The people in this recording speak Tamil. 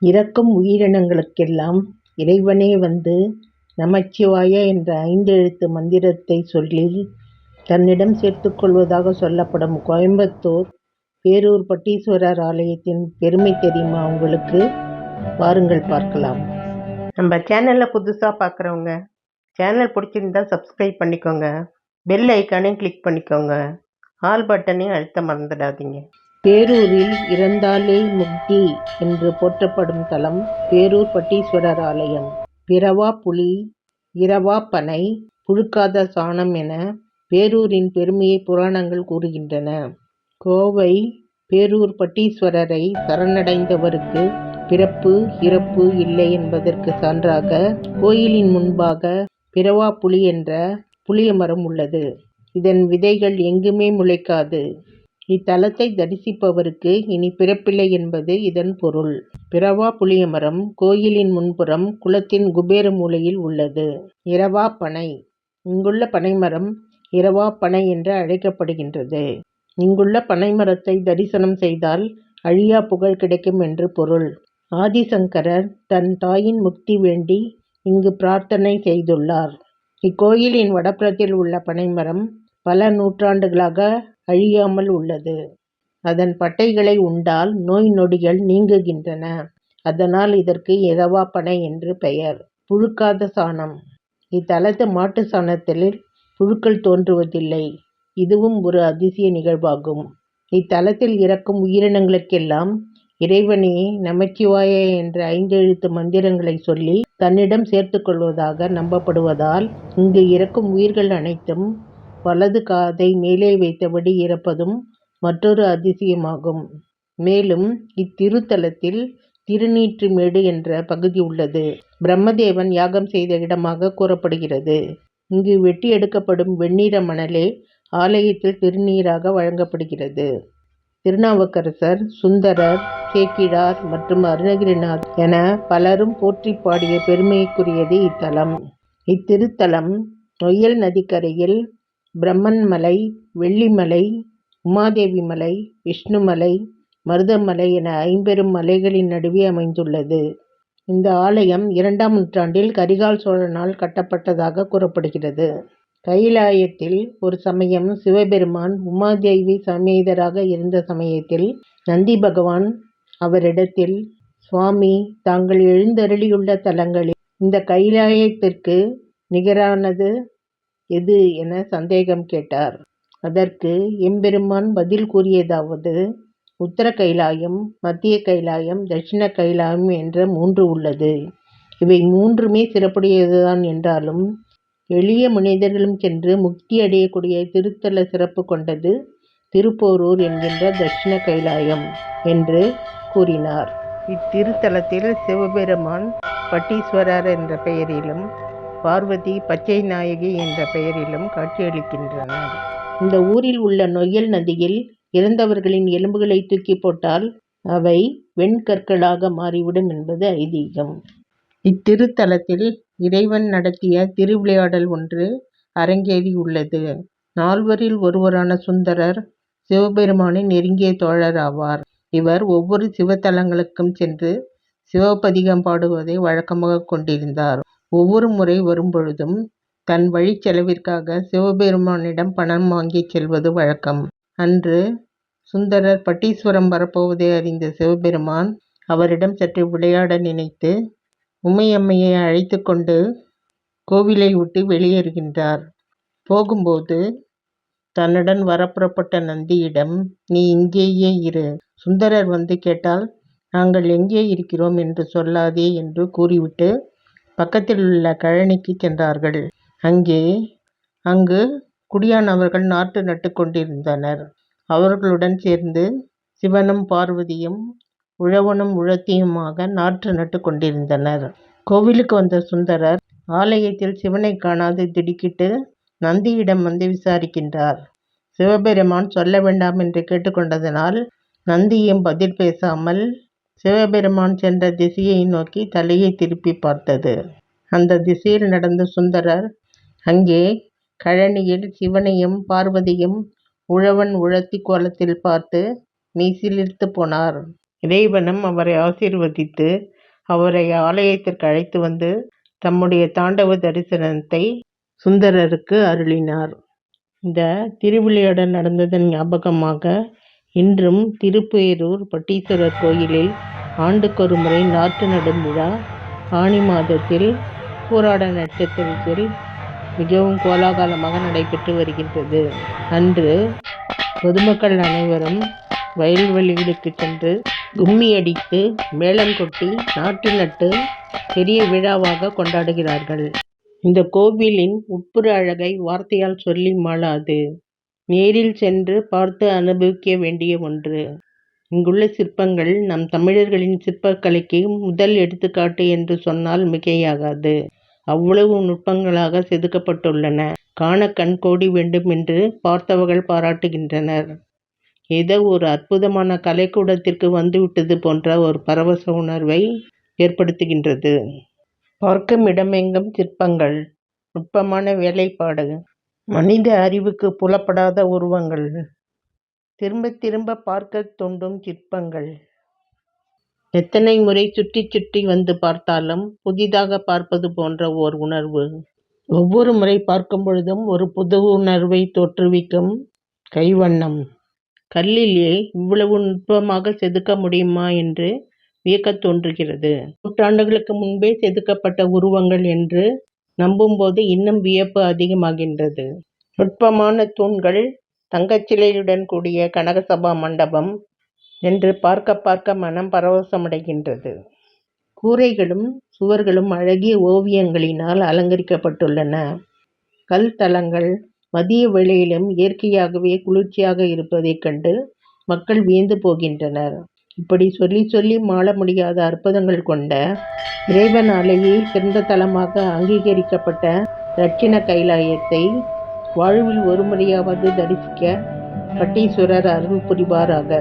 இறக்கும் உயிரினங்களுக்கெல்லாம் இறைவனே வந்து நமச்சிவாய என்ற 5 எழுத்து மந்திரத்தை சொல்லி தன்னிடம் சேர்த்துக் கொள்வதாக சொல்லப்படும் கோயம்புத்தூர் பேரூர் பட்டீஸ்வரர் ஆலயத்தின் பெருமை தெரியுமா உங்களுக்கு? வாருங்கள் பார்க்கலாம். நம்ம சேனலில் புதுசாக பார்க்குறவங்க சேனல் பிடிச்சிருந்தா சப்ஸ்கிரைப் பண்ணிக்கோங்க, பெல் ஐக்கானையும் கிளிக் பண்ணிக்கோங்க, ஆல் பட்டனையும் அழுத்த மறந்துடாதீங்க. பேரூரில் இறந்தாலே முக்தி என்று போற்றப்படும் தலம் பேரூர் பட்டீஸ்வரர் ஆலயம். பிறவா புலி, இரவா பனை, புழுக்காத சாணம் என பேரூரின் பெருமையை புராணங்கள் கூறுகின்றன. கோவை பேரூர் பட்டீஸ்வரரை சரணடைந்தவருக்கு பிறப்பு இறப்பு இல்லை என்பதற்கு சான்றாக கோயிலின் முன்பாக பிறவா புலி என்ற புளிய மரம் உள்ளது. இதன் விதைகள் எங்குமே முளைக்காது. இத்தலத்தை தரிசிப்பவருக்கு இனி பிறப்பில்லை என்பது இதன் பொருள். பிறவா புளிய மரம் கோயிலின் முன்புறம் குளத்தின் குபேர மூலையில் உள்ளது. இரவா பனை. இங்குள்ள பனைமரம் இரவா பனை என்று அழைக்கப்படுகின்றது. இங்குள்ள பனைமரத்தை தரிசனம் செய்தால் அழியா புகழ் கிடைக்கும் என்று பொருள். ஆதிசங்கரர் தன் தாயின் முக்தி வேண்டி இங்கு பிரார்த்தனை செய்துள்ளார். இக்கோயிலின் வடப்புறத்தில் உள்ள பனைமரம் பல நூற்றாண்டுகளாக அழியாமல் உள்ளது. அதன் பட்டைகளை உண்டால் நோய் நொடிகள் நீங்குகின்றன. அதனால் இதற்கு இரவா பனை என்று பெயர். புழுக்காத சாணம். இத்தலத்து மாட்டு சாணத்தில் புழுக்கள் தோன்றுவதில்லை. இதுவும் ஒரு அதிசய நிகழ்வாகும். இத்தலத்தில் இறக்கும் உயிரினங்களுக்கெல்லாம் இறைவனே நமச்சிவாய என்ற 5 எழுத்து மந்திரங்களை சொல்லி தன்னிடம் சேர்த்துக் கொள்வதாக நம்பப்படுவதால் இங்கு இறக்கும் உயிர்கள் அனைத்தும் வலது காதை மேலே வைத்தபடி இறப்பதும் மற்றொரு அதிசயமாகும். மேலும் இத்திருத்தலத்தில் திருநீற்றுமேடு என்ற பகுதி உள்ளது. பிரம்மதேவன் யாகம் செய்த இடமாக கூறப்படுகிறது. இங்கு வெட்டி எடுக்கப்படும் வெண்ணிற மணலே ஆலயத்தில் திருநீராக வழங்கப்படுகிறது. திருநாவுக்கரசர், சுந்தரர், சேக்கிழார் மற்றும் அருணகிரிநாத் என பலரும் போற்றி பாடிய பெருமைக்குரியது இத்தலம். இத்திருத்தலம் நொய்யல் நதிக்கரையில் பிரம்மன்மலை, வெள்ளிமலை, உமாதேவி மலை, விஷ்ணுமலை, மருதமலை என 5 மலைகளின் நடுவே அமைந்துள்ளது. இந்த ஆலயம் 2ஆம் நூற்றாண்டில் கரிகால் சோழனால் கட்டப்பட்டதாக கூறப்படுகிறது. கைலாயத்தில் ஒரு சமயம் சிவபெருமான் உமாதேவி சமேதராக இருந்த சமயத்தில் நந்தி பகவான் அவரிடத்தில், சுவாமி, தாங்கள் எழுந்தருளியுள்ள தலங்களில் இந்த கைலாயத்திற்கு நிகரானது எது என சந்தேகம் கேட்டார். அதற்கு எம்பெருமான் பதில் கூறியதாவது, உத்தர கைலாயம், மத்திய கைலாயம், தட்சிண கைலாயம் என்ற 3 உள்ளது. இவை 3மே சிறப்புடையதுதான் என்றாலும் எளிய மனிதர்களும் சென்று முக்தி அடையக்கூடிய திருத்தல சிறப்பு கொண்டது திருப்போரூர் என்கின்ற தட்சிண கைலாயம் என்று கூறினார். இத்திருத்தலத்தில் சிவபெருமான் பட்டீஸ்வரர் என்ற பெயரிலும் பார்வதி பச்சை நாயகி என்ற பெயரிலும் காட்சியளிக்கின்றனர். இந்த ஊரில் உள்ள நொய்யல் நதியில் இறந்தவர்களின் எலும்புகளை தூக்கி போட்டால் அவை வெண்கற்களாக மாறிவிடும் என்பது ஐதீகம். இத்திருத்தலத்தில் இறைவன் நடத்திய திருவிளையாடல் ஒன்று அரங்கேறியுள்ளது. 4வரில் ஒருவரான சுந்தரர் சிவபெருமானின் நெருங்கிய தோழர் ஆவார். இவர் ஒவ்வொரு சிவத்தலங்களுக்கும் சென்று சிவபதிகம் பாடுவதை வழக்கமாக கொண்டிருந்தார். ஒவ்வொரு முறை வரும்பொழுதும் தன் வழி செலவிற்காக சிவபெருமானிடம் பணம் வாங்கிச் செல்வது வழக்கம். அன்று சுந்தரர் பட்டீஸ்வரம் வரப்போவதை அறிந்த சிவபெருமான் அவரிடம் சற்று விளையாட நினைத்து உமையம்மையை அழைத்து கொண்டு கோவிலை விட்டு வெளியேறுகின்றார். போகும்போது தன்னுடன் வரப்புறப்பட்ட நந்தியிடம், நீ இங்கேயே இரு, சுந்தரர் வந்து கேட்டால் நாங்கள் எங்கே இருக்கிறோம் என்று சொல்லாதே என்று கூறிவிட்டு பக்கத்தில் உள்ள கழனிக்கு சென்றார்கள். அங்கு குடியானவர்கள் நாற்று நட்டு கொண்டிருந்தனர். அவர்களுடன் சேர்ந்து சிவனும் பார்வதியும் உழவனும் உழத்தியுமாக நாற்று நட்டு கொண்டிருந்தனர். கோவிலுக்கு வந்த சுந்தரர் ஆலயத்தில் சிவனை காணாது திடுக்கிட்டு நந்தியிடம் வந்து விசாரிக்கின்றார். சிவபெருமான் சொல்ல வேண்டாம் என்று கேட்டுக்கொண்டதனால் நந்தியும் பதில் பேசாமல் சிவபெருமான் சென்ற திசையை நோக்கி தலையை திருப்பி பார்த்தது. அந்த திசையில் நடந்த சுந்தரர் அங்கே கழனியில் சிவனையும் பார்வதியும் உழவன் உழத்தி கோலத்தில் பார்த்து மெய்சிலிர்த்து போனார். இறைவனும் அவரை ஆசீர்வதித்து அவரை ஆலயத்திற்கு அழைத்து வந்து தம்முடைய தாண்டவ தரிசனத்தை சுந்தரருக்கு அருளினார். இந்த திருவிளையாடல் நடந்ததன் ஞாபகமாக இன்றும் திருப்பேரூர் பட்டீஸ்வரர் கோயிலில் ஆண்டுக்கொரு முறை நாற்று நடும் விழா ஆனி மாதத்தில் பூராட நட்சத்திரத்தில் மிகவும் கோலாகலமாக நடைபெற்று வருகின்றது. அன்று பொதுமக்கள் அனைவரும் வயல்வெளிகளுக்கு சென்று கும்மி அடித்து மேளம் கொட்டி நாற்று நட்டு பெரிய விழாவாக கொண்டாடுகிறார்கள். இந்த கோவிலின் உட்புற அழகை வார்த்தையால் சொல்லி மாளாது. நேரில் சென்று பார்த்து அனுபவிக்க வேண்டிய ஒன்று. இங்குள்ள சிற்பங்கள் நம் தமிழர்களின் சிற்பக்கலைக்கு முதல் எடுத்துக்காட்டு என்று சொன்னால் மிகையாகாது. அவ்வளவு நுட்பங்களாக செதுக்கப்பட்டுள்ளன. காண கண் கோடி வேண்டும் என்று பார்த்தவர்கள் பாராட்டுகின்றனர். ஏதோ ஒரு அற்புதமான கலைக்கூடத்திற்கு வந்துவிட்டது போன்ற ஒரு பரவச உணர்வை ஏற்படுத்துகின்றது. பார்க்கும் இடமெங்கும் சிற்பங்கள், நுட்பமான வேலைப்பாடு, மனித அறிவுக்கு புலப்படாத உருவங்கள், திரும்ப திரும்ப பார்க்க தூண்டும் சிற்பங்கள். எத்தனை முறை சுற்றி சுற்றி வந்து பார்த்தாலும் புதிதாக பார்ப்பது போன்ற ஓர் உணர்வு. ஒவ்வொரு முறை பார்க்கும் பொழுதும் ஒரு புது உணர்வை தோற்றுவிக்கும் கைவண்ணம். கல்லிலே இவ்வளவு நுட்பமாக செதுக்க முடியுமா என்று வியக்கத் தோன்றுகிறது. நூற்றாண்டுகளுக்கு முன்பே செதுக்கப்பட்ட உருவங்கள் என்று நம்பும்போது இன்னும் வியப்பு அதிகமாகின்றது. நுட்பமான தூண்கள், தங்கச்சிலையுடன் கூடிய கனகசபா மண்டபம் என்று பார்க்க பார்க்க மனம் பரவசமடைகின்றது. கூரைகளும் சுவர்களும் அழகிய ஓவியங்களினால் அலங்கரிக்கப்பட்டுள்ளன. கல் தளங்கள் மதிய வேளையிலும் இயற்கையாகவே குளிர்ச்சியாக இருப்பதைக் கண்டு மக்கள் வியந்து போகின்றனர். இப்படி சொல்லி சொல்லி மாள முடியாத அற்புதங்கள் கொண்ட இறைவனாலேயே சிறந்த தலமாக அங்கீகரிக்கப்பட்ட தட்சிண கைலாயத்தை வாழ்வில் ஒரு முறையாவது தரிசிக்க பட்டீஸ்வரர் அருள் புரிவாராக.